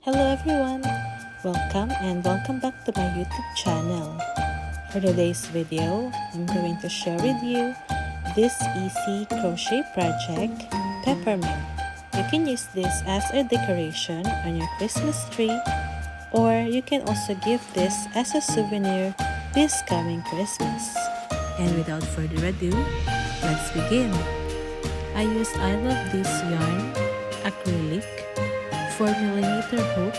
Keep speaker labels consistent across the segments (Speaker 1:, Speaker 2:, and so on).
Speaker 1: Hello everyone! Welcome back to my YouTube channel. For today's video, I'm going to share with you this easy crochet project, Peppermint. You can use this as a decoration on your Christmas tree, or you can also give this as a souvenir this coming Christmas. And without further ado, let's begin. I love this yarn, acrylic, 4mm hook,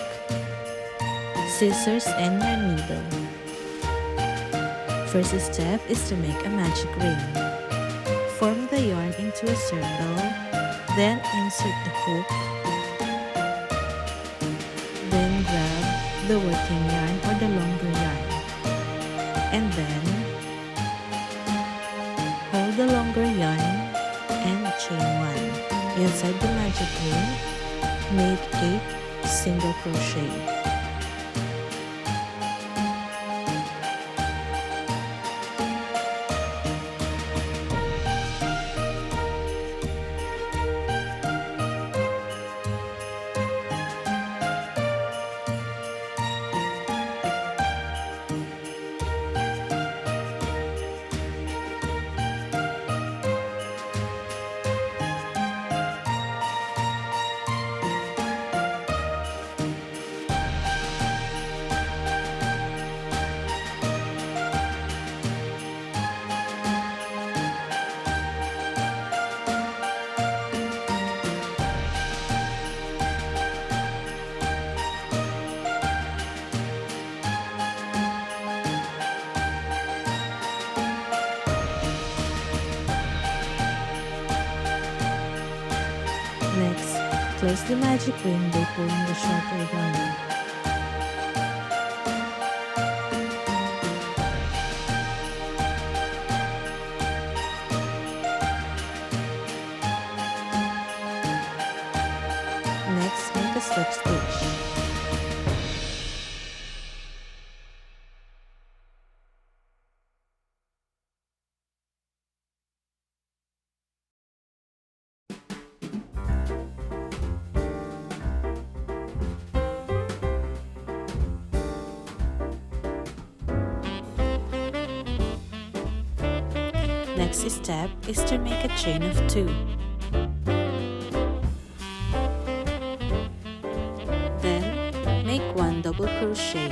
Speaker 1: scissors, and yarn needle. First step is to make a magic ring. Form the yarn into a circle, then insert the hook, then grab the working yarn or the longer yarn, and then hold the longer yarn and chain 1. Inside the magic ring, make 8 single crochet. Next, close the magic ring by pulling the shorter yarn. Next, make a slip stitch. Next step is to make a chain of 2. Then, make 1 double crochet.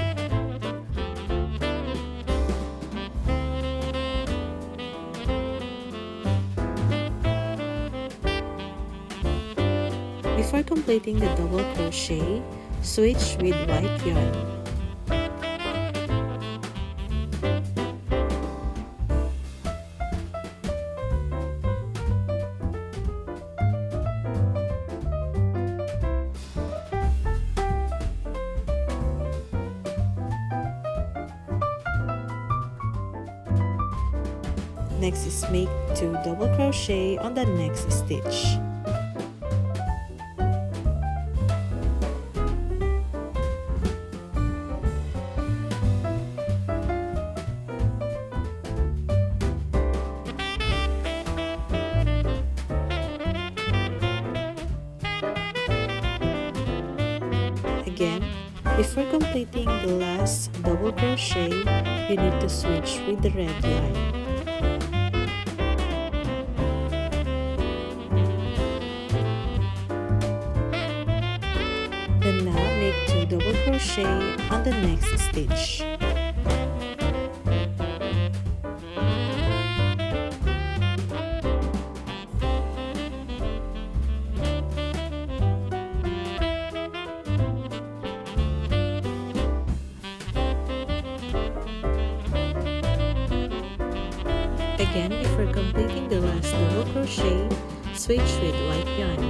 Speaker 1: Before completing the double crochet, switch with white yarn. Next is make 2 double crochet on the next stitch. Again, before completing the last double crochet, you need to switch with the red yarn. Then now make 2 double crochet on the next stitch. Again, before completing the last double crochet, switch with white yarn.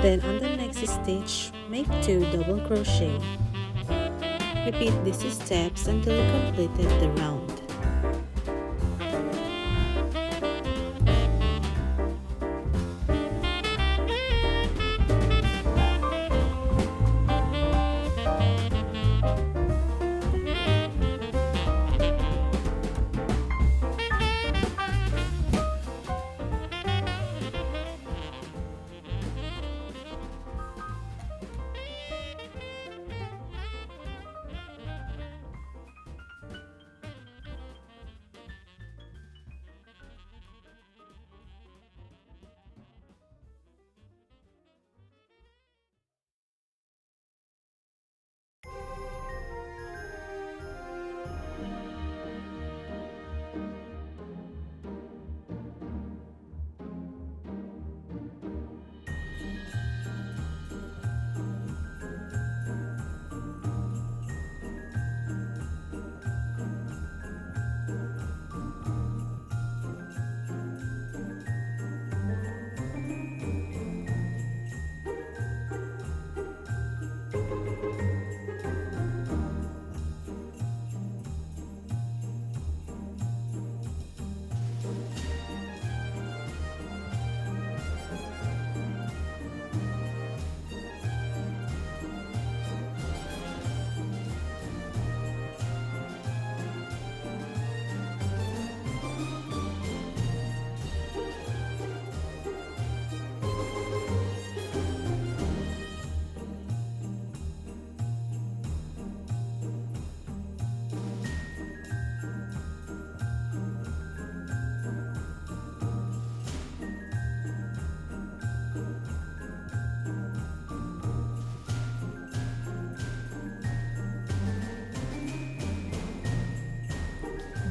Speaker 1: Then on the next stitch, make 2 double crochet. Repeat these steps until you completed the round.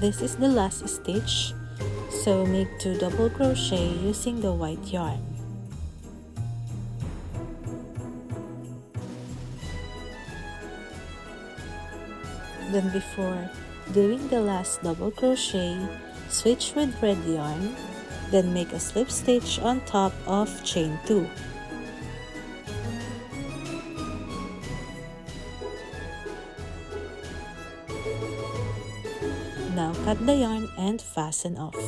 Speaker 1: This is the last stitch, so make 2 double crochet using the white yarn. Then before doing the last double crochet, switch with red yarn, then make a slip stitch on top of chain 2. Now cut the yarn and fasten off.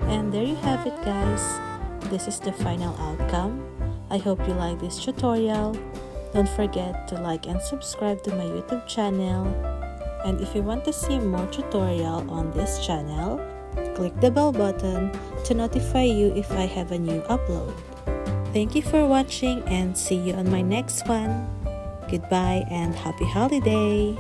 Speaker 1: And there you have it, guys. This is the final outcome. I hope you like this tutorial. Don't forget to like and subscribe to my YouTube channel. And if you want to see more tutorial on this channel, click the bell button to notify you if I have a new upload. Thank you for watching and see you on my next one. Goodbye and happy holiday!